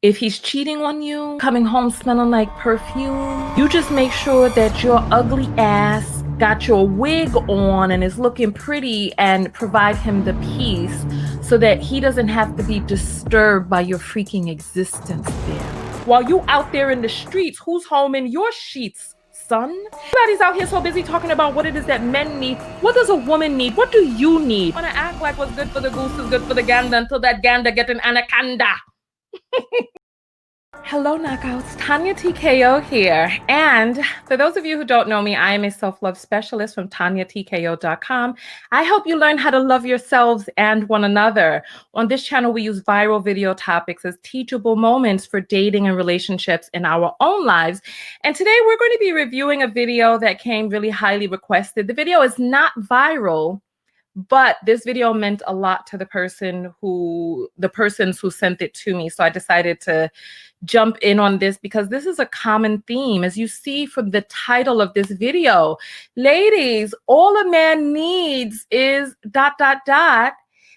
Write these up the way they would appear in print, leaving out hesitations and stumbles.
If he's cheating on you, coming home smelling like perfume, you just make sure that your ugly ass got your wig on and is looking pretty, and provide him the peace so that he doesn't have to be disturbed by your freaking existence there. While you out there in the streets, who's home in your sheets, son? Everybody's out here so busy talking about what it is that men need. What does a woman need? What do you need? Wanna act like what's good for the goose is good for the gander until that gander get an anaconda. Hello, knockouts. Tonya TKO here. And for those of you who don't know me, I am a self-love specialist from TonyaTko.com. I help you learn how to love yourselves and one another. On this channel, we use viral video topics as teachable moments for dating and relationships in our own lives. And today we're going to be reviewing a video that came really highly requested. The video is not viral, but this video meant a lot to the persons who sent it to me. So I decided to jump in on this because this is a common theme. As you see from the title of this video, ladies, all a man needs is ...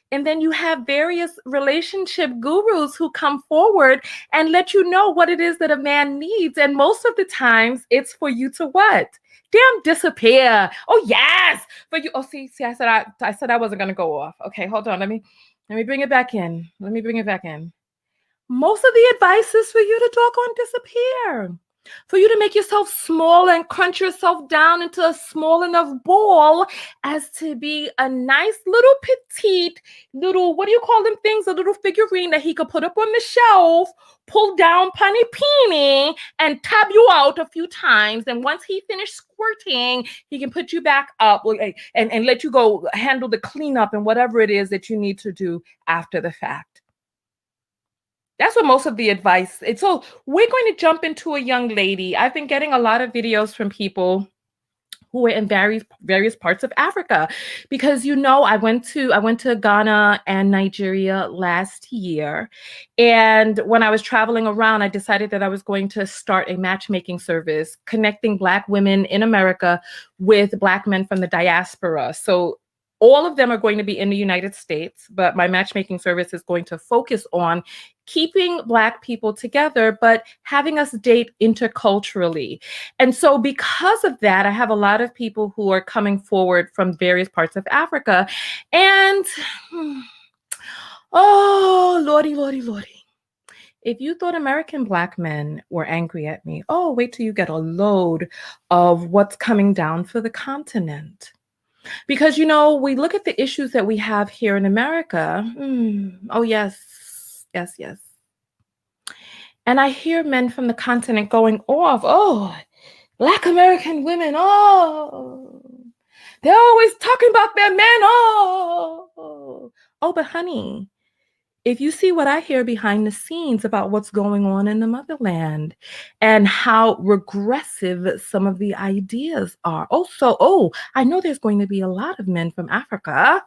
And then you have various relationship gurus who come forward and let you know what it is that a man needs. And most of the times it's for you to what? Damn, disappear. Oh yes, for you. Oh, see, I said I wasn't gonna go off. Okay, hold on. Let me bring it back in. Let me bring it back in. Most of the advice is for you to doggone disappear. For you to make yourself small and crunch yourself down into a small enough ball as to be a nice little petite little, what do you call them things? A little figurine that he could put up on the shelf, pull down punny peeny, and tab you out a few times. And once he finished squirting, he can put you back up and let you go handle the cleanup and whatever it is that you need to do after the fact. That's what most of the advice is. So we're going to jump into a young lady. I've been getting a lot of videos from people who are in various parts of Africa, because I went to Ghana and Nigeria last year, and when I was traveling around, I decided that I was going to start a matchmaking service connecting Black women in America with Black men from the diaspora. So all of them are going to be in the United States, but my matchmaking service is going to focus on keeping Black people together, but having us date interculturally. And so because of that, I have a lot of people who are coming forward from various parts of Africa. And, oh, Lordy, Lordy, Lordy. If you thought American Black men were angry at me, oh, wait till you get a load of what's coming down for the continent. Because, we look at the issues that we have here in America. Oh, yes. Yes. And I hear men from the continent going off. Oh, Black American women. Oh, they're always talking about their men. Oh, but honey, if you see what I hear behind the scenes about what's going on in the motherland and how regressive some of the ideas are. I know there's going to be a lot of men from Africa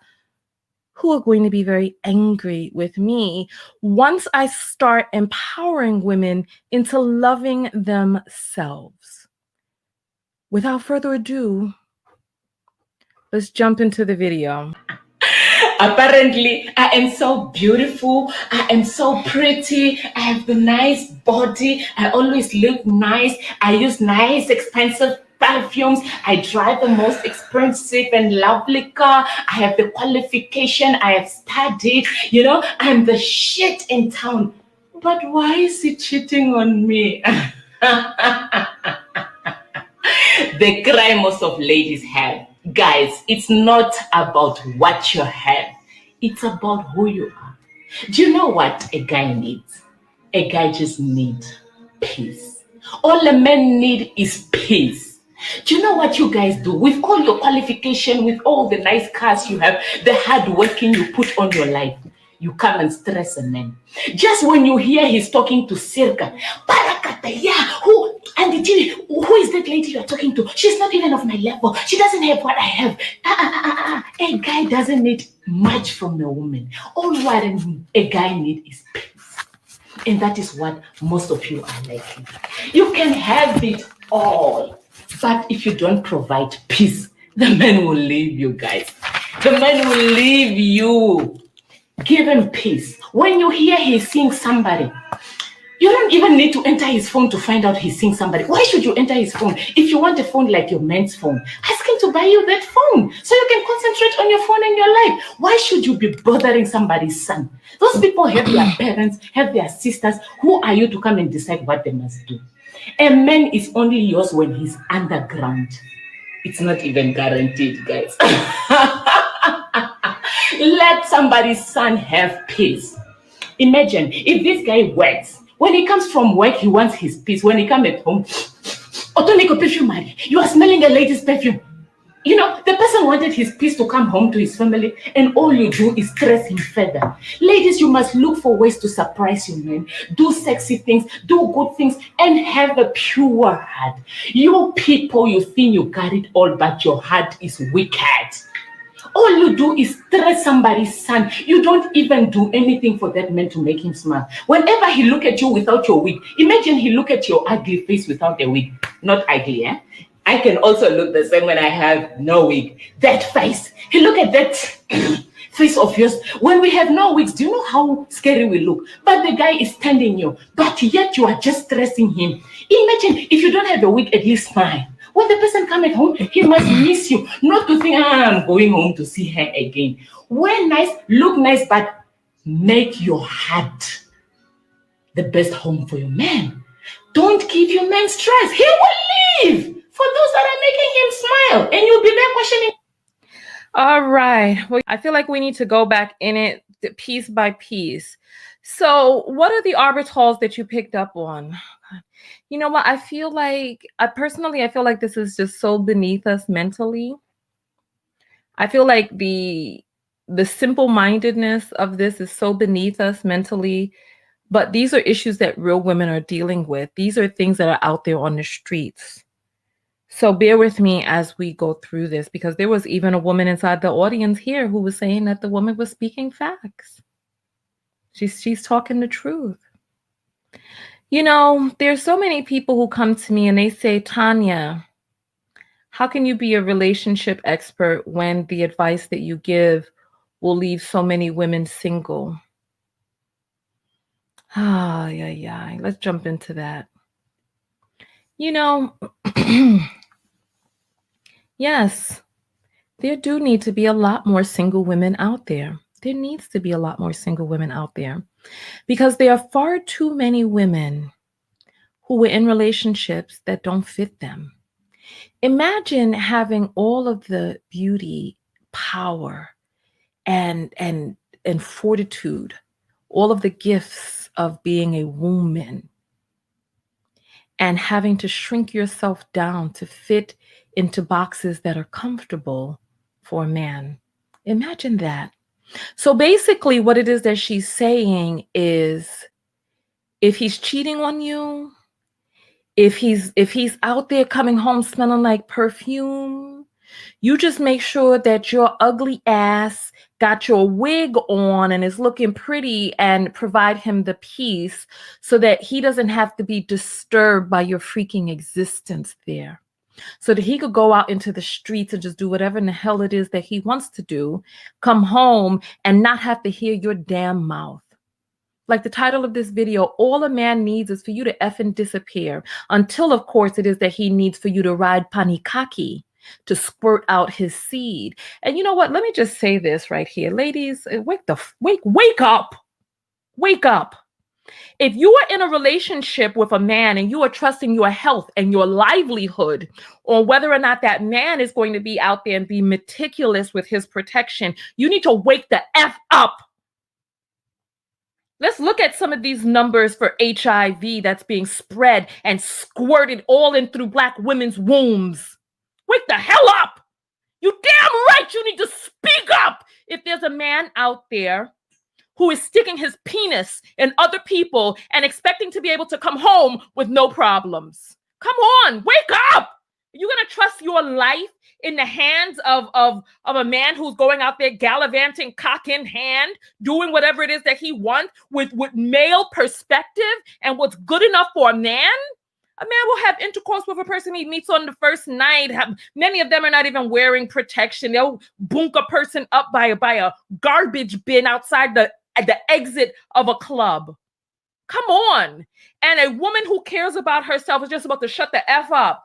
who are going to be very angry with me once I start empowering women into loving themselves. Without further ado, let's jump into the video. Apparently, I am so beautiful. I am so pretty. I have the nice body. I always look nice. I use nice, expensive perfumes. I drive the most expensive and lovely car. I have the qualification. I have studied. I'm the shit in town. But why is he cheating on me? The cry most of ladies have. Guys, it's not about what you have. It's about who you are. Do you know what a guy needs? A guy just needs peace. All a man need is peace. Do you know what you guys do? With all your qualification, with all the nice cars you have, the hard working you put on your life, you come and stress a man. Just when you hear he's talking to Circa, Parakata, yeah, who is that lady you're talking to? She's not even of my level. She doesn't have what I have. A guy doesn't need much from a woman. All what a guy needs is peace. And that is what most of you are lacking. You can have it all, but if you don't provide peace, the man will leave you, guys. The man will leave you. Give him peace. When you hear he's seeing somebody, You don't even need to enter his phone to find out he's seeing somebody. Why should you enter his phone? If you want a phone like your man's phone, ask him to buy you that phone so you can concentrate on your phone and your life. Why should you be bothering somebody's son? Those people have their parents, have their sisters. Who are you to come and decide what they must do? A man is only yours when he's underground. It's not even guaranteed, guys. Let somebody's son have peace. Imagine if this guy works. When he comes from work, he wants his peace. When he comes at home, TonyaTko perfume, you are smelling a lady's perfume. You know, the person wanted his peace to come home to his family, and all you do is stress him further. Ladies, you must look for ways to surprise your men. Do sexy things, do good things, and have a pure heart. You people, you think you got it all, but your heart is wicked. All you do is stress somebody's son. You don't even do anything for that man to make him smile. Whenever he look at you without your wig, imagine he look at your ugly face without a wig. Not ugly, eh? I can also look the same when I have no wig. That face. He look at that face of yours. When we have no wigs, do you know how scary we look? But the guy is standing you. But yet you are just stressing him. Imagine if you don't have a wig, at least smile. When the person come at home, he must miss you. Not to think, I'm going home to see her again. Wear nice, look nice, but make your heart the best home for your man. Don't give your man stress. He will leave for those that are making him smile. And you'll be there questioning. All right. Well, I feel like we need to go back in it piece by piece. So what are the orbitals that you picked up on? You know what? I feel like, personally, I feel like this is just so beneath us mentally. I feel like the simple-mindedness of this is so beneath us mentally. But these are issues that real women are dealing with. These are things that are out there on the streets. So bear with me as we go through this, because there was even a woman inside the audience here who was saying that the woman was speaking facts. She's talking the truth. You know, there's so many people who come to me and they say, Tonya, how can you be a relationship expert when the advice that you give will leave so many women single? Yeah. Let's jump into that. You know, yes, there do need to be a lot more single women out there. There needs to be a lot more single women out there, because there are far too many women who were in relationships that don't fit them. Imagine having all of the beauty, power, and fortitude, all of the gifts of being a woman, and having to shrink yourself down to fit into boxes that are comfortable for a man. Imagine that. So basically what it is that she's saying is, if he's cheating on you, if he's out there coming home smelling like perfume, you just make sure that your ugly ass got your wig on and is looking pretty, and provide him the peace so that he doesn't have to be disturbed by your freaking existence there. So that he could go out into the streets and just do whatever in the hell it is that he wants to do, come home and not have to hear your damn mouth. Like the title of this video, all a man needs is for you to effing disappear, until, of course, it is that he needs for you to ride panikaki to squirt out his seed. And you know what? Let me just say this right here. Ladies, wake up. Wake up. If you are in a relationship with a man and you are trusting your health and your livelihood on whether or not that man is going to be out there and be meticulous with his protection, you need to wake the F up. Let's look at some of these numbers for HIV that's being spread and squirted all in through Black women's wombs. Wake the hell up. You damn right you need to speak up if there's a man out there who is sticking his penis in other people and expecting to be able to come home with no problems. Come on, wake up. Are you going to trust your life in the hands of a man who's going out there gallivanting, cock in hand, doing whatever it is that he wants with male perspective and what's good enough for a man? A man will have intercourse with a person he meets on the first night. Many of them are not even wearing protection. They'll bunk a person up by a garbage bin outside the exit of a club. Come on. And a woman who cares about herself is just about to shut the F up.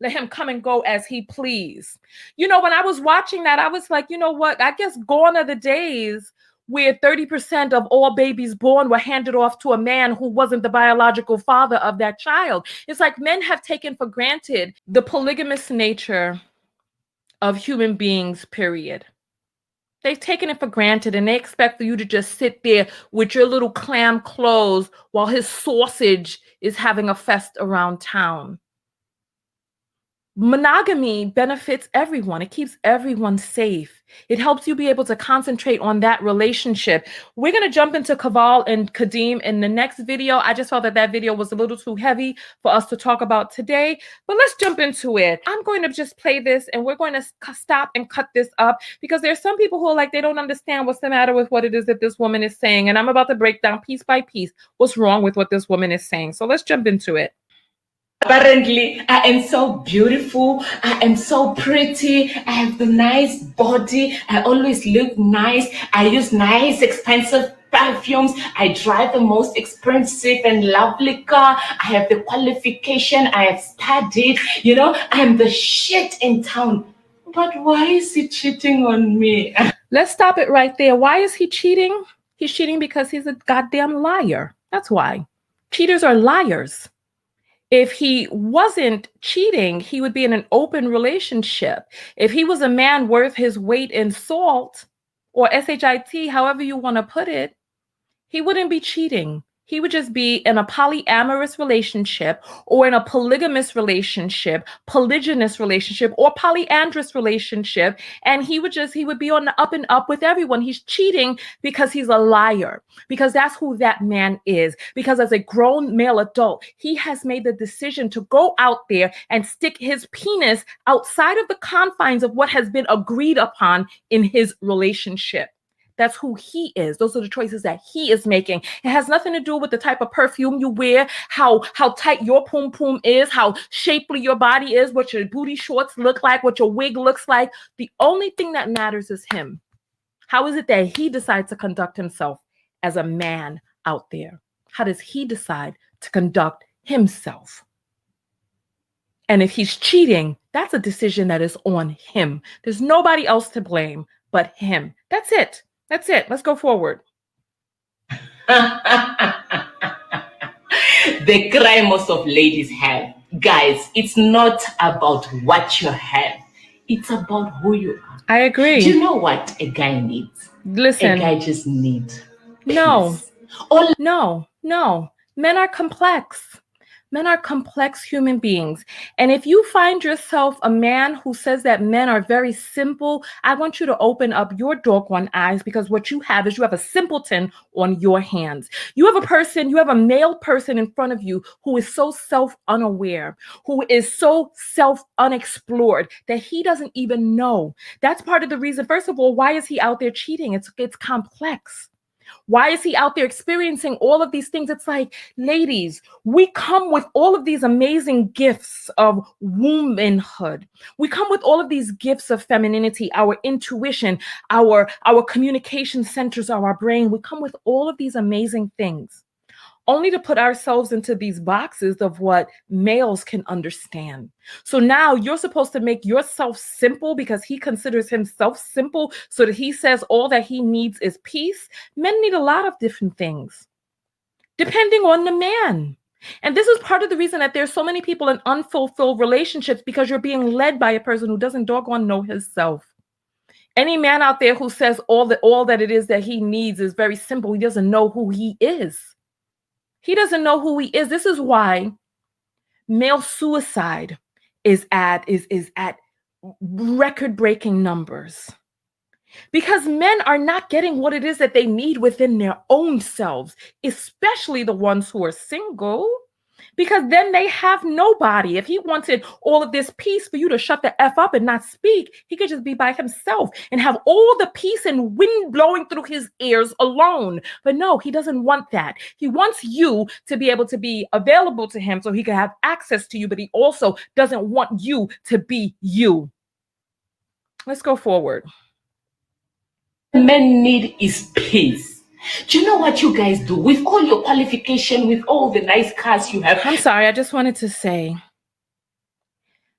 Let him come and go as he please. You know, when I was watching that, I was like, you know what? I guess gone are the days where 30% of all babies born were handed off to a man who wasn't the biological father of that child. It's like men have taken for granted the polygamous nature of human beings, period. They've taken it for granted, and they expect for you to just sit there with your little clam clothes while his sausage is having a fest around town. Monogamy benefits everyone. It keeps everyone safe. It helps you be able to concentrate on that relationship. We're going to jump into Kaval and Kadeem in the next video. I just felt that that video was a little too heavy for us to talk about today, but let's jump into it. I'm going to just play this, and we're going to stop and cut this up because there's some people who are like, they don't understand what's the matter with what it is that this woman is saying. And I'm about to break down piece by piece what's wrong with what this woman is saying. So let's jump into it. Apparently, I am so beautiful. I am so pretty. I have the nice body. I always look nice. I use nice, expensive perfumes. I drive the most expensive and lovely car. I have the qualification. I have studied. You know, I am the shit in town. But why is he cheating on me? Let's stop it right there. Why is he cheating? He's cheating because he's a goddamn liar. That's why. Cheaters are liars. If he wasn't cheating, he would be in an open relationship. If he was a man worth his weight in salt, or SHIT, however you want to put it, he wouldn't be cheating. He would just be in a polyamorous relationship or in a polygamous relationship, polygynous relationship, or polyandrous relationship. And he would be on the up and up with everyone. He's cheating because he's a liar, because that's who that man is. Because as a grown male adult, he has made the decision to go out there and stick his penis outside of the confines of what has been agreed upon in his relationship. That's who he is. Those are the choices that he is making. It has nothing to do with the type of perfume you wear, how tight your pum pum is, how shapely your body is, what your booty shorts look like, what your wig looks like. The only thing that matters is him. How is it that he decides to conduct himself as a man out there? How does he decide to conduct himself? And if he's cheating, that's a decision that is on him. There's nobody else to blame but him. That's it. That's it. Let's go forward. The cry most of ladies have. Guys, it's not about what you have. It's about who you are. I agree. Do you know what a guy needs? Listen. A guy just needs peace. No. Men are complex. Men are complex human beings. And if you find yourself a man who says that men are very simple, I want you to open up your doggone eyes, because what you have is you have a simpleton on your hands. You have a male person in front of you who is so self-unaware, who is so self-unexplored that he doesn't even know. That's part of the reason. First of all, why is he out there cheating? It's complex. Why is he out there experiencing all of these things? It's like, ladies, we come with all of these amazing gifts of womanhood. We come with all of these gifts of femininity, our intuition, our communication centers of our brain. We come with all of these amazing things, only to put ourselves into these boxes of what males can understand. So now you're supposed to make yourself simple because he considers himself simple, so that he says all that he needs is peace. Men need a lot of different things, depending on the man. And this is part of the reason that there's so many people in unfulfilled relationships, because you're being led by a person who doesn't doggone know himself. Any man out there who says all that it is that he needs is very simple, he doesn't know who he is. He doesn't know who he is. This is why male suicide is at record-breaking numbers. Because men are not getting what it is that they need within their own selves, especially the ones who are single. Because then they have nobody. If he wanted all of this peace for you to shut the F up and not speak, he could just be by himself and have all the peace and wind blowing through his ears alone. But no, he doesn't want that. He wants you to be able to be available to him so he can have access to you, but he also doesn't want you to be you. Let's go forward. Men need is peace. Do you know what you guys do with all your qualification, with all the nice cars you have? I'm sorry, I just wanted to say,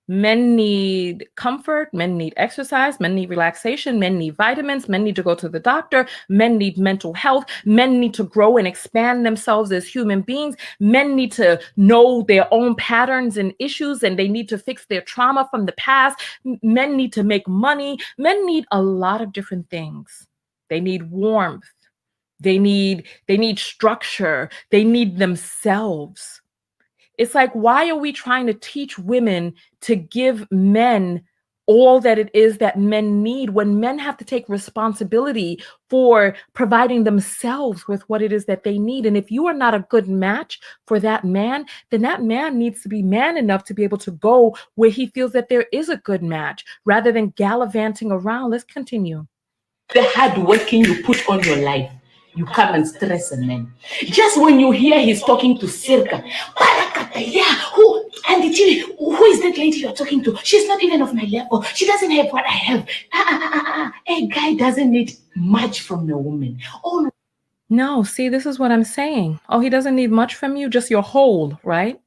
men need comfort, men need exercise, men need relaxation, men need vitamins, men need to go to the doctor, men need mental health, men need to grow and expand themselves as human beings, men need to know their own patterns and issues, and they need to fix their trauma from the past. Men need to make money. Men need a lot of different things. They need warmth. They need structure. They need themselves. It's like, why are we trying to teach women to give men all that it is that men need when men have to take responsibility for providing themselves with what it is that they need? And if you are not a good match for that man, then that man needs to be man enough to be able to go where he feels that there is a good match rather than gallivanting around. Let's continue. The hard working you put on your life, you come and stress a man. Just when you hear he's talking to Circa, yeah, who is that lady you're talking to? She's not even of my level. She doesn't have what I have. A guy doesn't need much from a woman. Oh no, see, this is what I'm saying. Oh, he doesn't need much from you, just your hold, right?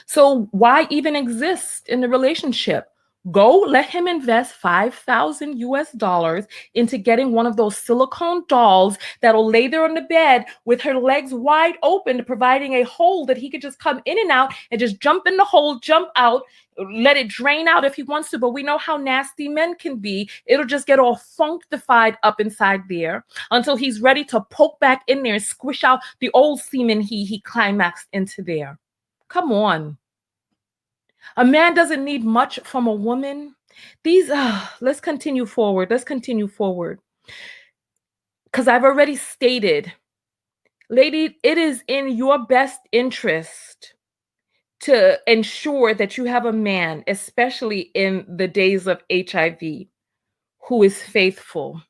So why even exist in the relationship? Go let him invest $5,000 into getting one of those silicone dolls that'll lay there on the bed with her legs wide open, providing a hole that he could just come in and out and just jump in the hole, jump out, let it drain out if he wants to. But we know how nasty men can be. It'll just get all functified up inside there until he's ready to poke back in there and squish out the old semen he climaxed into there. Come on. A man doesn't need much from a woman. Let's continue forward. Because I've already stated, lady, it is in your best interest to ensure that you have a man, especially in the days of HIV, who is faithful.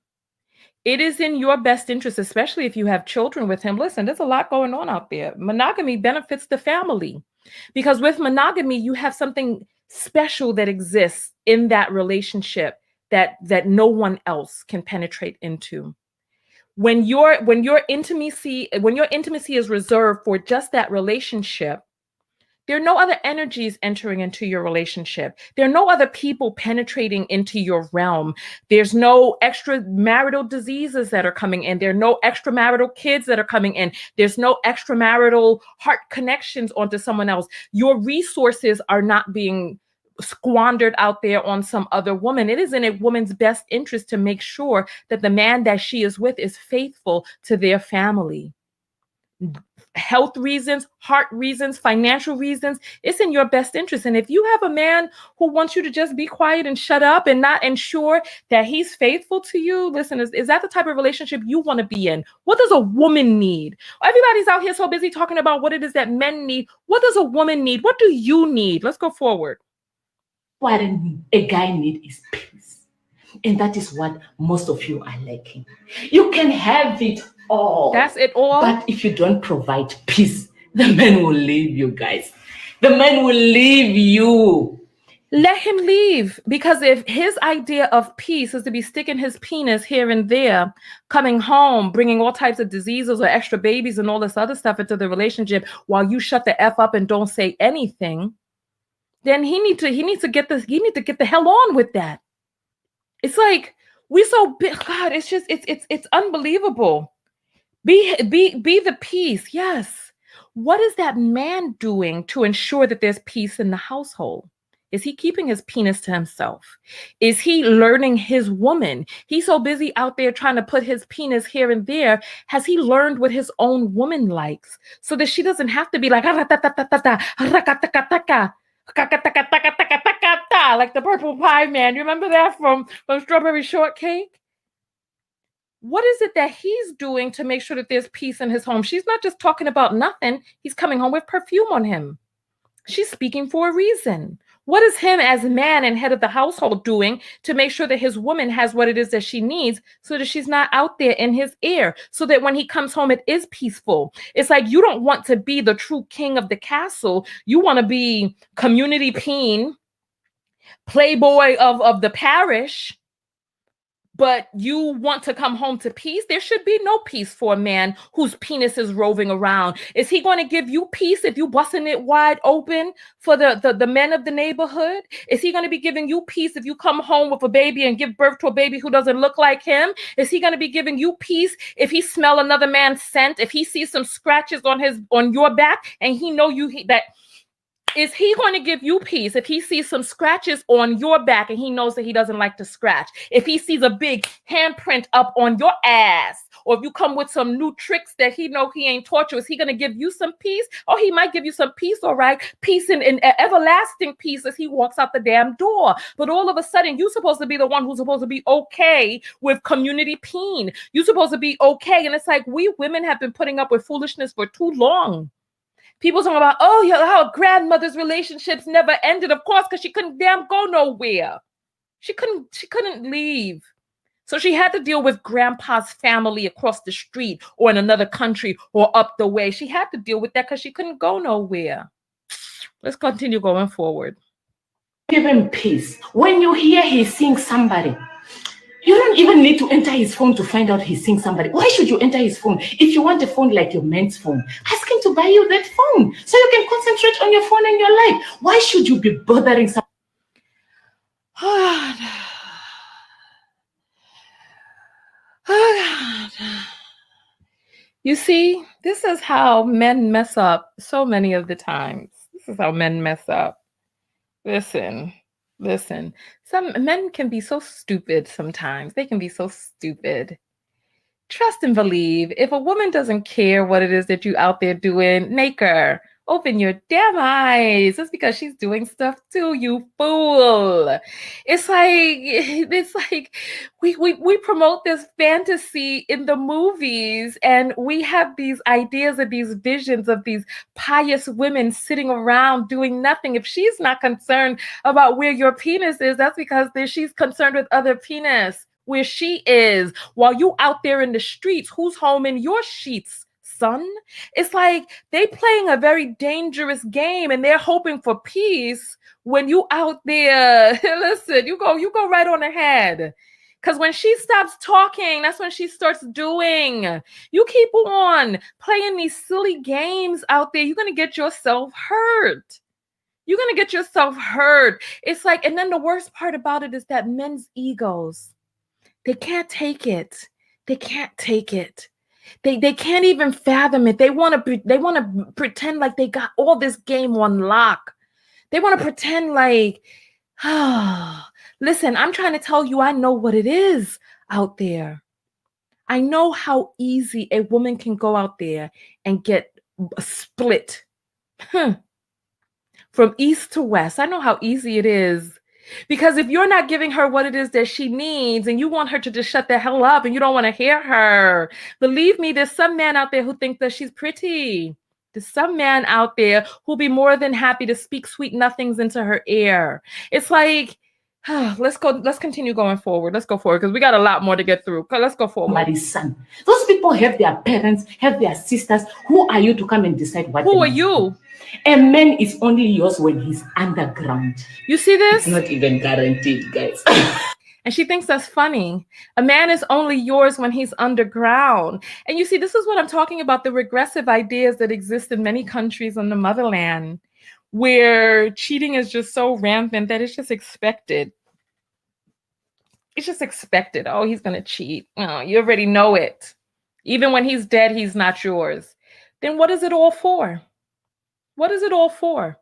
It is in your best interest, especially if you have children with him. Listen, there's a lot going on out there. Monogamy benefits the family. Because with monogamy, you have something special that exists in that relationship that no one else can penetrate into. When your intimacy is reserved for just that relationship, there are no other energies entering into your relationship. There are no other people penetrating into your realm. There's no extramarital diseases that are coming in. There are no extramarital kids that are coming in. There's no extramarital heart connections onto someone else. Your resources are not being squandered out there on some other woman. It is in a woman's best interest to make sure that the man that she is with is faithful to their family. Health reasons, heart reasons, financial reasons, it's in your best interest. And if you have a man who wants you to just be quiet and shut up and not ensure that he's faithful to you, listen, is that the type of relationship you want to be in? What does a woman need? Everybody's out here so busy talking about what it is that men need. What does a woman need? What do you need? Let's go forward. What a guy needs is peace. And that is what most of you are lacking. You can have it all. That's it all. But if you don't provide peace, the man will leave you, guys. The man will leave you. Let him leave. Because if his idea of peace is to be sticking his penis here and there, coming home, bringing all types of diseases or extra babies and all this other stuff into the relationship while you shut the F up and don't say anything, then he needs to get the hell on with that. It's like, God, it's unbelievable. Be the peace. Yes. What is that man doing to ensure that there's peace in the household? Is he keeping his penis to himself? Is he learning his woman? He's so busy out there trying to put his penis here and there. Has he learned what his own woman likes so that she doesn't have to be like, like the purple pie man? You remember that from Strawberry Shortcake? What is it that he's doing to make sure that there's peace in his home? She's not just talking about nothing. He's coming home with perfume on him. She's speaking for a reason. What is him as man and head of the household doing to make sure that his woman has what it is that she needs so that she's not out there in his ear, so that when he comes home, it is peaceful? It's like, you don't want to be the true king of the castle. You want to be community peen, playboy of the parish, but you want to come home to peace. There should be no peace for a man whose penis is roving around. Is he going to give you peace if you busting it wide open for the men of the neighborhood? Is he going to be giving you peace if you come home with a baby and give birth to a baby who doesn't look like him? Is he going to be giving you peace if he smell another man's scent, if he sees some scratches on your back and he know that? Is he going to give you peace if he sees some scratches on your back and he knows that he doesn't like to scratch? If he sees a big handprint up on your ass, or if you come with some new tricks that he know he ain't taught you, is he going to give you some peace? Or he might give you some peace, all right, peace and everlasting peace as he walks out the damn door. But all of a sudden, you're supposed to be the one who's supposed to be okay with community peen. You're supposed to be okay. And it's like, we women have been putting up with foolishness for too long. People talking about, oh, yeah, how grandmother's relationships never ended. Of course, because she couldn't damn go nowhere. She couldn't leave. So she had to deal with grandpa's family across the street or in another country or up the way. She had to deal with that because she couldn't go nowhere. Let's continue going forward. Give him peace. When you hear he's seeing somebody, you don't even need to enter his phone to find out he's seeing somebody. Why should you enter his phone? If you want a phone like your man's phone, ask him to buy you that phone so you can concentrate on your phone and your life. Why should you be bothering someone? Oh, God. Oh, God. You see, this is how men mess up so many of the times. This is how men mess up. Listen. Some men can be so stupid sometimes. They can be so stupid. Trust and believe. If a woman doesn't care what it is that you out there doing, make her. Open your damn eyes. It's because she's doing stuff too, you fool. It's like we promote this fantasy in the movies, and we have these ideas and these visions of these pious women sitting around doing nothing. If she's not concerned about where your penis is, that's because she's concerned with other penis where she is. While you out there in the streets, who's home in your sheets? Son, it's like they playing a very dangerous game and they're hoping for peace when you out there. Listen, you go right on ahead. Because when she stops talking, that's when she starts doing. You keep on playing these silly games out there, you're going to get yourself hurt. You're going to get yourself hurt. It's like, and then the worst part about it is that men's egos, they can't take it. They can't take it. They can't even fathom it. They want to pretend like they got all this game on lock. They want to pretend like, listen, I'm trying to tell you, I know what it is out there. I know how easy a woman can go out there and get split from east to west. I know how easy it is. Because if you're not giving her what it is that she needs and you want her to just shut the hell up and you don't want to hear her, believe me, there's some man out there who thinks that she's pretty. There's some man out there who'll be more than happy to speak sweet nothings into her ear. It's like, let's continue going forward. Let's go forward because we got a lot more to get through. Let's go forward. Somebody's son. Those people have their parents, have their sisters. Who are you to come and decide what? Who are you? A man is only yours when he's underground. You see this? It's not even guaranteed, guys. And she thinks that's funny. A man is only yours when he's underground. And you see, this is what I'm talking about, the regressive ideas that exist in many countries on the motherland, where cheating is just so rampant that it's just expected. It's just expected. Oh, he's going to cheat. Oh, you already know it. Even when he's dead, he's not yours. Then what is it all for? What is it all for?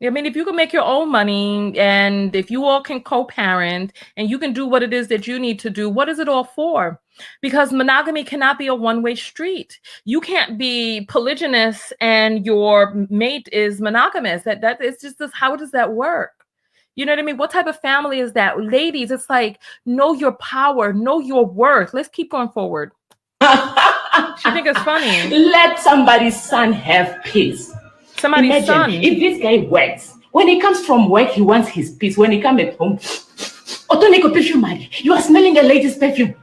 I mean, if you can make your own money and if you all can co-parent and you can do what it is that you need to do, what is it all for? Because monogamy cannot be a one-way street. You can't be polygynous and your mate is monogamous. That is just this, how does that work? You know what I mean? What type of family is that? Ladies, it's like, know your power, know your worth. Let's keep going forward. She think it's funny. Let somebody's son have peace. Somebody's Imagine, son. if this guy works, when he comes from work, he wants his peace. When he comes at home, TonyaTko perfume, you are smelling a lady's perfume.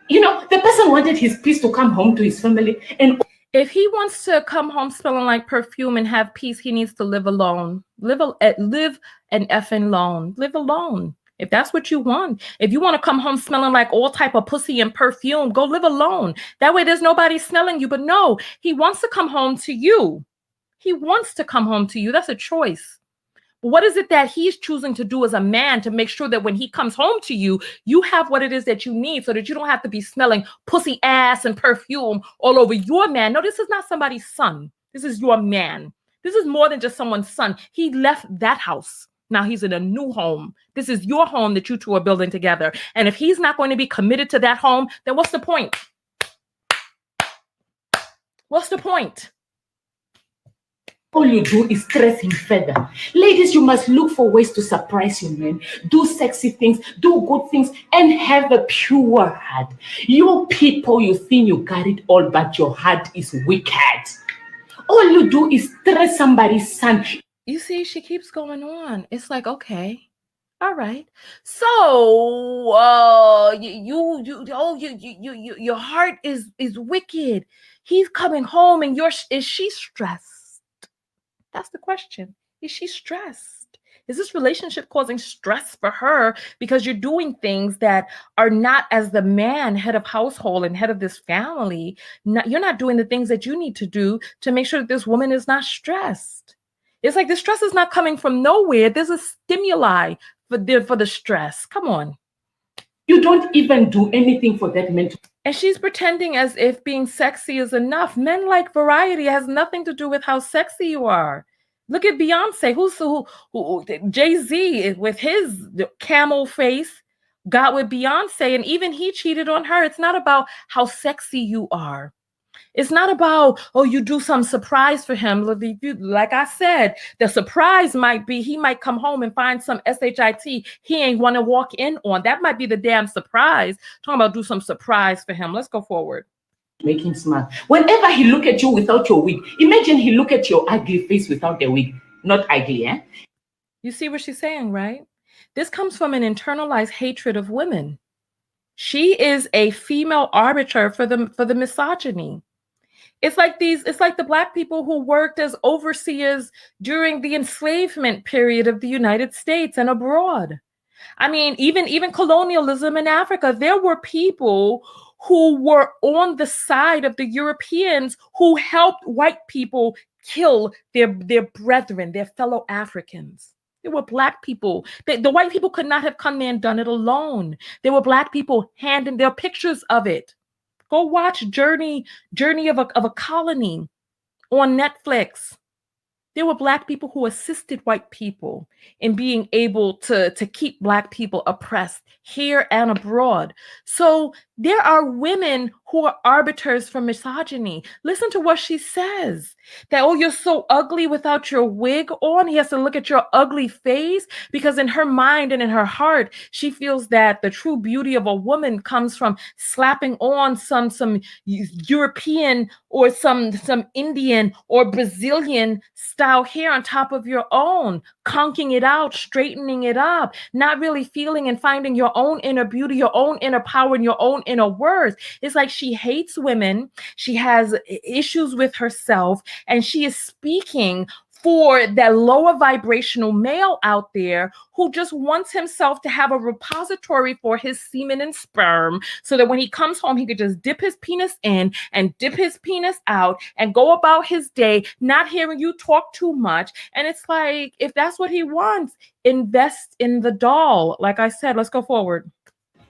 You know, the person wanted his peace to come home to his family. And if he wants to come home smelling like perfume and have peace, he needs to live alone. Live an effing alone. Live alone. If that's what you want, if you want to come home smelling like all type of pussy and perfume, go live alone. That way there's nobody smelling you. But no, he wants to come home to you. He wants to come home to you. That's a choice. But what is it that he's choosing to do as a man to make sure that when he comes home to you, you have what it is that you need so that you don't have to be smelling pussy ass and perfume all over your man? No, this is not somebody's son. This is your man. This is more than just someone's son. He left that house. Now he's in a new home. This is your home that you two are building together. And if he's not going to be committed to that home, then what's the point? What's the point? All you do is stress him further. Ladies, you must look for ways to surprise your men. Do sexy things, do good things, and have a pure heart. You people, you think you got it all, but your heart is wicked. All you do is stress somebody's son. You see, she keeps going on. It's like, okay, all right. So, your heart is wicked. He's coming home, and is she stressed? That's the question. Is she stressed? Is this relationship causing stress for her because you're doing things that are not, as the man, head of household and head of this family, you're not doing the things that you need to do to make sure that this woman is not stressed. It's like the stress is not coming from nowhere. There's a stimuli for the stress. Come on. You don't even do anything for that man. And she's pretending as if being sexy is enough. Men like variety. It has nothing to do with how sexy you are. Look at Beyonce. Who Jay-Z with his camel face got with Beyonce, and even he cheated on her. It's not about how sexy you are. It's not about, oh, you do some surprise for him. Like I said, the surprise might be he might come home and find some SHIT he ain't want to walk in on. That might be the damn surprise. Talking about do some surprise for him. Let's go forward. Make him smile. Whenever he look at you without your wig, imagine he look at your ugly face without the wig. Not ugly, eh? You see what she's saying, right? This comes from an internalized hatred of women. She is a female arbiter for the misogyny. It's like the Black people who worked as overseers during the enslavement period of the United States and abroad. I mean, even colonialism in Africa, there were people who were on the side of the Europeans who helped white people kill their brethren, their fellow Africans. There were Black people. The white people could not have come there and done it alone. There were Black people handing their pictures of it. Go watch Journey of a Colony on Netflix. There were Black people who assisted white people in being able to keep Black people oppressed here and abroad. So there are women who are arbiters for misogyny. Listen to what she says. That, oh, you're so ugly without your wig on. He has to look at your ugly face, because in her mind and in her heart, she feels that the true beauty of a woman comes from slapping on some European or some Indian or Brazilian style hair on top of your own, conking it out, straightening it up, not really feeling and finding your own inner beauty, your own inner power, and your own inner worth. It's like she hates women. She has issues with herself, and she is speaking for that lower vibrational male out there who just wants himself to have a repository for his semen and sperm, so that when he comes home, he could just dip his penis in and dip his penis out and go about his day, not hearing you talk too much. And it's like, if that's what he wants, invest in the doll. Like I said, let's go forward.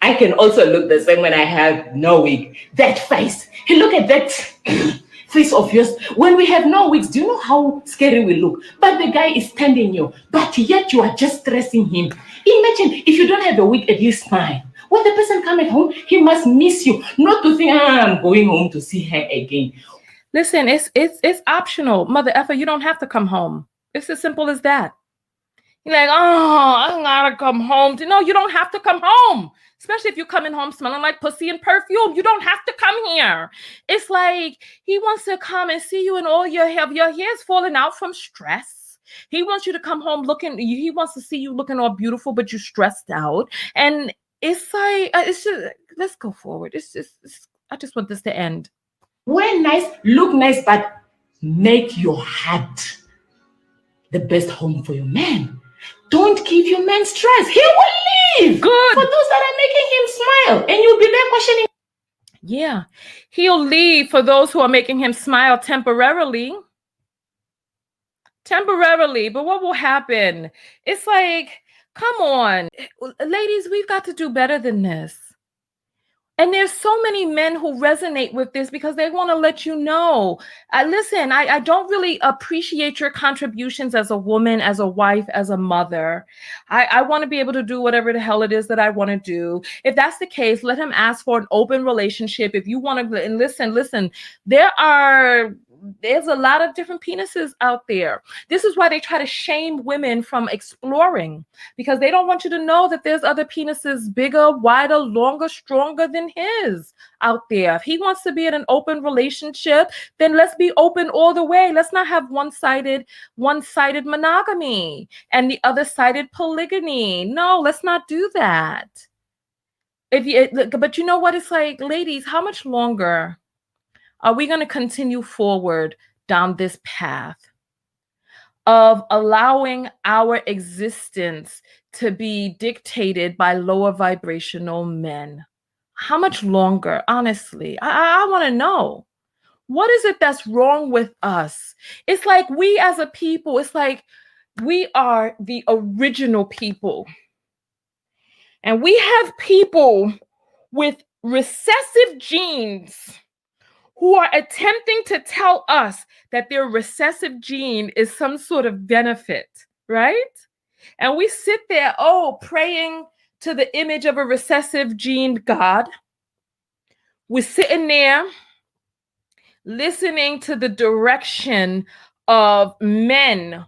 I can also look the same when I have no wig. That face. Hey, look at that face of yours. When we have no wigs, do you know how scary we look? But the guy is standing you, but yet you are just stressing him. Imagine if you don't have a wig, at least smile. When the person comes home, he must miss you, not to think, I'm going home to see her again. Listen, it's optional. Mother effer, you don't have to come home. It's as simple as that. You're like, oh, I gotta come home. No, you don't have to come home. Especially if you're coming home smelling like pussy and perfume. You don't have to come here. It's like he wants to come and see you and all your hair's falling out from stress. He wants you to come home he wants to see you looking all beautiful, but you're stressed out. And it's like, it's just, let's go forward. I just want this to end. Wear nice, look nice, but make your heart the best home for your man. Don't give your man stress. He will leave. Good. For those that are making him smile, and you'll be there questioning. Yeah. He'll leave for those who are making him smile temporarily. Temporarily. But what will happen? It's like, come on. Ladies, we've got to do better than this. And there's so many men who resonate with this because they want to let you know. Listen, I don't really appreciate your contributions as a woman, as a wife, as a mother. I want to be able to do whatever the hell it is that I want to do. If that's the case, let him ask for an open relationship. If you want to, and listen, there's a lot of different penises out there. This is why they try to shame women from exploring, because they don't want you to know that there's other penises bigger, wider, longer, stronger than his out there. If he wants to be in an open relationship, then let's be open all the way. Let's not have one-sided monogamy and the other-sided polygamy. No, let's not do that. But you know what? It's like, ladies, how much longer are we going to continue forward down this path of allowing our existence to be dictated by lower vibrational men? How much longer? Honestly, I want to know. What is it that's wrong with us? It's like we as a people, it's like we are the original people. And we have people with recessive genes who are attempting to tell us that their recessive gene is some sort of benefit, right? And we sit there, praying to the image of a recessive gene God. We're sitting there listening to the direction of men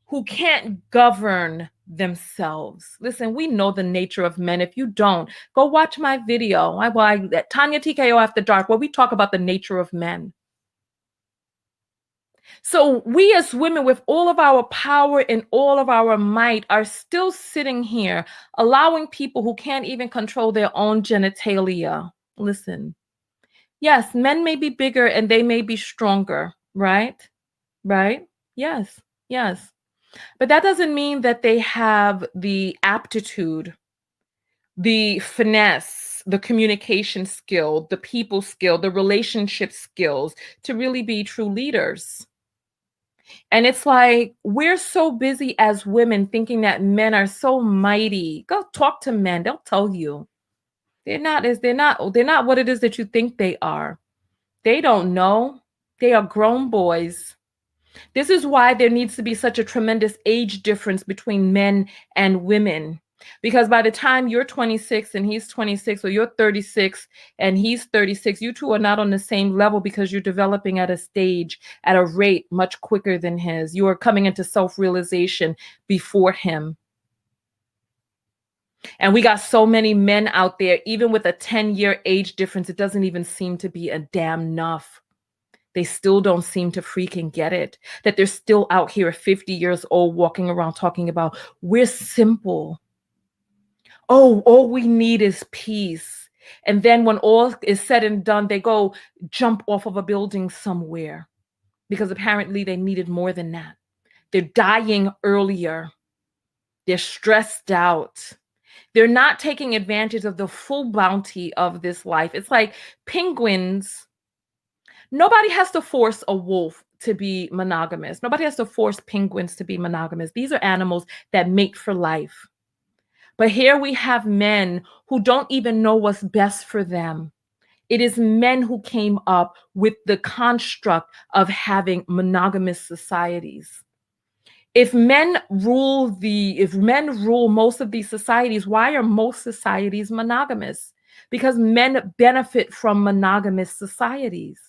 who can't govern themselves. Listen, we know the nature of men. If you don't, go watch my video. Tonya TKO After Dark, where we talk about the nature of men. So we as women, with all of our power and all of our might, are still sitting here allowing people who can't even control their own genitalia. Listen, yes, men may be bigger and they may be stronger, right? Right? Yes. But that doesn't mean that they have the aptitude, the finesse, the communication skill, the people skill, the relationship skills to really be true leaders. And it's like, we're so busy as women thinking that men are so mighty. Go talk to men. They'll tell you. They're not what it is that you think they are. They don't know. They are grown boys. This is why there needs to be such a tremendous age difference between men and women. Because by the time you're 26 and he's 26, or you're 36 and he's 36, you two are not on the same level because you're developing at a stage, at a rate much quicker than his. You are coming into self-realization before him. And we got so many men out there, even with a 10-year age difference, it doesn't even seem to be a damn enough. They still don't seem to freaking get it, that they're still out here at 50 years old walking around talking about, we're simple. All we need is peace. And then when all is said and done, they go jump off of a building somewhere because apparently they needed more than that. They're dying earlier. They're stressed out. They're not taking advantage of the full bounty of this life. It's like penguins. Nobody has to force a wolf to be monogamous. Nobody has to force penguins to be monogamous. These are animals that mate for life. But here we have men who don't even know what's best for them. It is men who came up with the construct of having monogamous societies. If men rule most of these societies, why are most societies monogamous? Because men benefit from monogamous societies.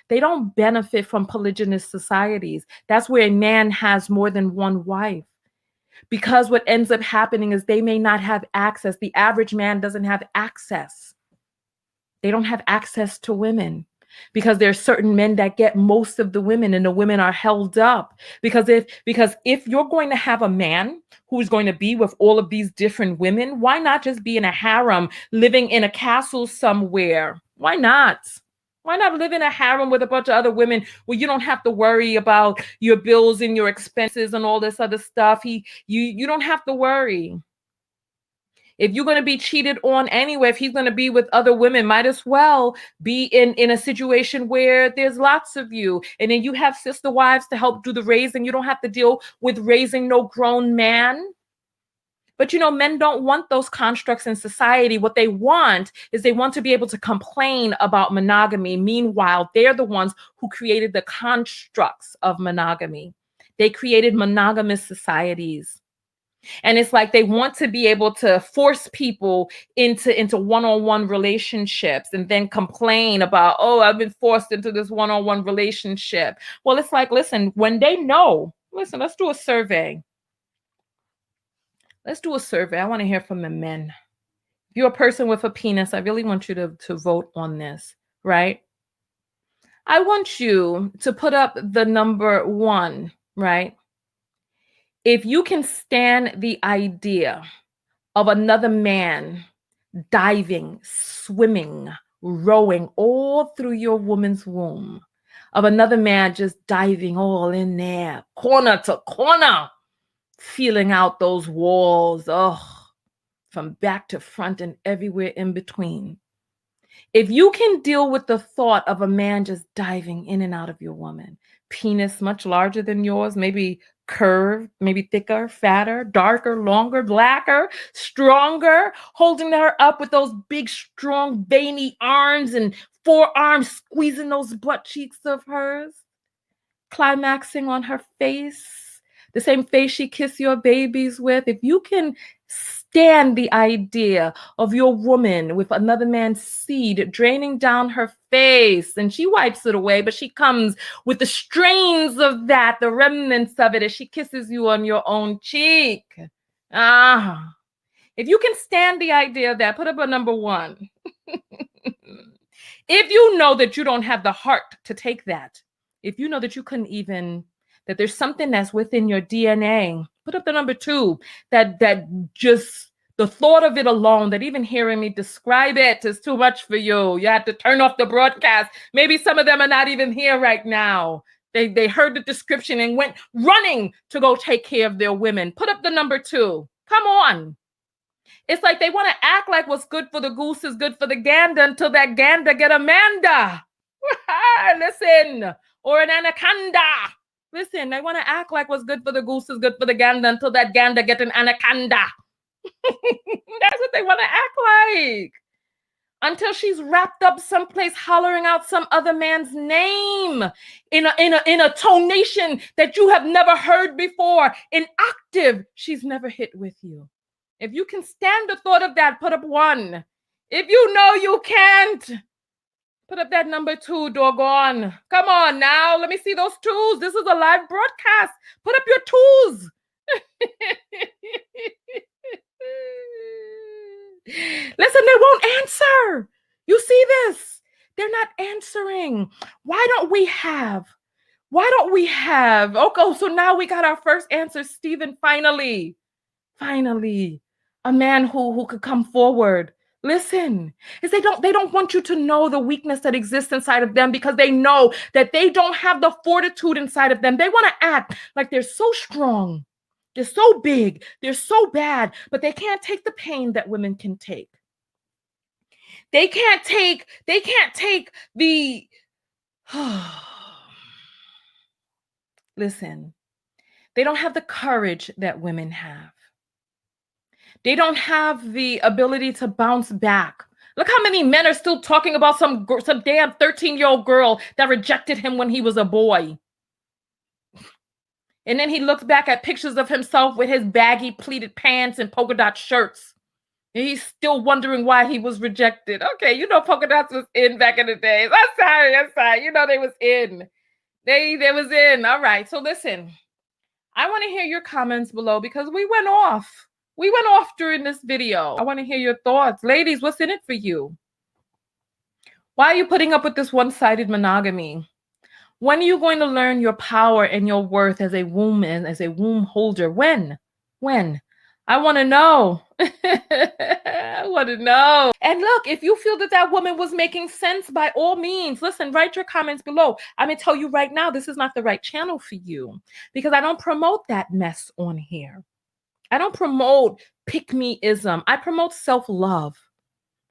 They don't benefit from polygynous societies. That's where a man has more than one wife. Because what ends up happening is they may not have access. The average man doesn't have access. They don't have access to women because there are certain men that get most of the women, and the women are held up. Because if you're going to have a man who's going to be with all of these different women, why not just be in a harem, living in a castle somewhere? Why not? Why not live in a harem with a bunch of other women where you don't have to worry about your bills and your expenses and all this other stuff? You don't have to worry. If you're going to be cheated on anyway, if he's going to be with other women, might as well be in a situation where there's lots of you. And then you have sister wives to help do the raising. You don't have to deal with raising no grown man. But you know, men don't want those constructs in society. What they want is they want to be able to complain about monogamy. Meanwhile, they're the ones who created the constructs of monogamy. They created monogamous societies. And it's like they want to be able to force people into one-on-one relationships and then complain about, oh, I've been forced into this one-on-one relationship. Well, it's like, listen, when they know, listen, let's do a survey. Let's do a survey. I want to hear from the men. If you're a person with a penis, I really want you to vote on this, right? I want you to put up the number 1, right? If you can stand the idea of another man diving, swimming, rowing all through your woman's womb, of another man just diving all in there, corner to corner, feeling out those walls, from back to front and everywhere in between. If you can deal with the thought of a man just diving in and out of your woman, penis much larger than yours, maybe curved, maybe thicker, fatter, darker, longer, blacker, stronger, holding her up with those big, strong, veiny arms and forearms, squeezing those butt cheeks of hers, climaxing on her face, the same face she kissed your babies with. If you can stand the idea of your woman with another man's seed draining down her face, and she wipes it away, but she comes with the strains of that, the remnants of it, as she kisses you on your own cheek. If you can stand the idea of that, put up a number 1. If you know that you don't have the heart to take that, if you know that you couldn't even, that there's something that's within your DNA, put up the number 2, that just the thought of it alone, that even hearing me describe it is too much for you. You had to turn off the broadcast. Maybe some of them are not even here right now. They heard the description and went running to go take care of their women. Put up the number 2. Come on. It's like they want to act like what's good for the goose is good for the gander until that gander get Amanda. Listen, or an anaconda. Listen, they want to act like what's good for the goose is good for the gander until that gander get an anaconda. That's what they want to act like. Until she's wrapped up someplace hollering out some other man's name in a tonation that you have never heard before, in octave she's never hit with you. If you can stand the thought of that, put up 1. If you know you can't, put up that number 2, doggone. Come on now. Let me see those 2s. This is a live broadcast. Put up your 2s. Listen, they won't answer. You see this? They're not answering. Why don't we have? Okay, so now we got our first answer, Stephen, finally, a man who could come forward. Listen, is they don't want you to know the weakness that exists inside of them, because they know that they don't have the fortitude inside of them. They want to act like they're so strong, they're so big, they're so bad, but they can't take the pain that women can take. They can't take the listen, they don't have the courage that women have. They don't have the ability to bounce back. Look how many men are still talking about some damn 13-year-old girl that rejected him when he was a boy. And then he looks back at pictures of himself with his baggy pleated pants and polka dot shirts. And he's still wondering why he was rejected. Okay, you know polka dots was in back in the days. I'm sorry. You know they was in. They was in. All right, so listen. I want to hear your comments below, because we went off. We went off during this video. I want to hear your thoughts. Ladies, what's in it for you? Why are you putting up with this one-sided monogamy? When are you going to learn your power and your worth as a woman, as a womb holder? When? I want to know. I want to know. And look, if you feel that that woman was making sense, by all means, listen, write your comments below. I'm going to tell you right now, this is not the right channel for you because I don't promote that mess on here. I don't promote pick-me-ism. I promote self-love.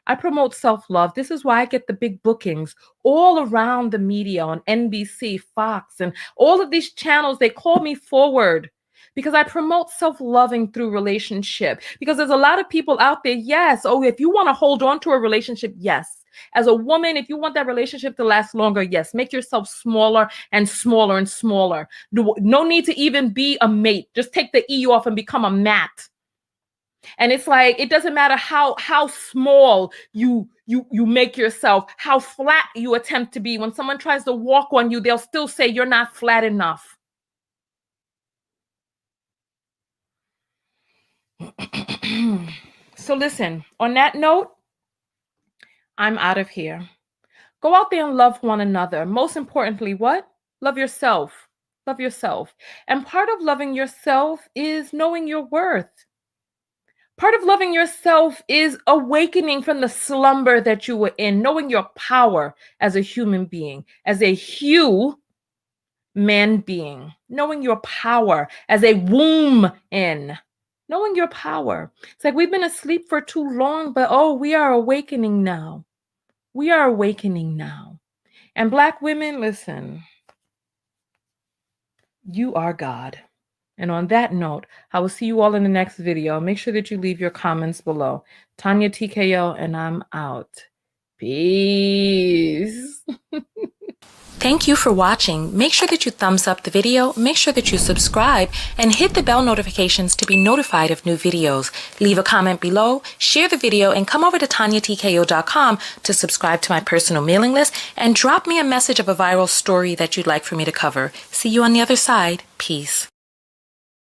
I promote self-love. This is why I get the big bookings all around the media on NBC, Fox, and all of these channels. They call me forward because I promote self-loving through relationship. Because there's a lot of people out there, yes, oh, if you want to hold on to a relationship, yes. As a woman, if you want that relationship to last longer, yes, make yourself smaller and smaller and smaller. No need to even be a mate. Just take the E off and become a mat. And it's like, it doesn't matter how small you make yourself, how flat you attempt to be. When someone tries to walk on you, they'll still say you're not flat enough. So listen, on that note, I'm out of here. Go out there and love one another. Most importantly, what? Love yourself. Love yourself. And part of loving yourself is knowing your worth. Part of loving yourself is awakening from the slumber that you were in, knowing your power as a human being, as a human being, knowing your power as a woman, knowing your power. It's like we've been asleep for too long, but oh, we are awakening now. We are awakening now. And Black women, listen, you are God. And on that note, I will see you all in the next video. Make sure that you leave your comments below. Tonya TKO, and I'm out. Peace. Thank you for watching. Make sure that you thumbs up the video, make sure that you subscribe, and hit the bell notifications to be notified of new videos. Leave a comment below, share the video, and come over to TonyaTKO.com to subscribe to my personal mailing list and drop me a message of a viral story that you'd like for me to cover. See you on the other side. Peace.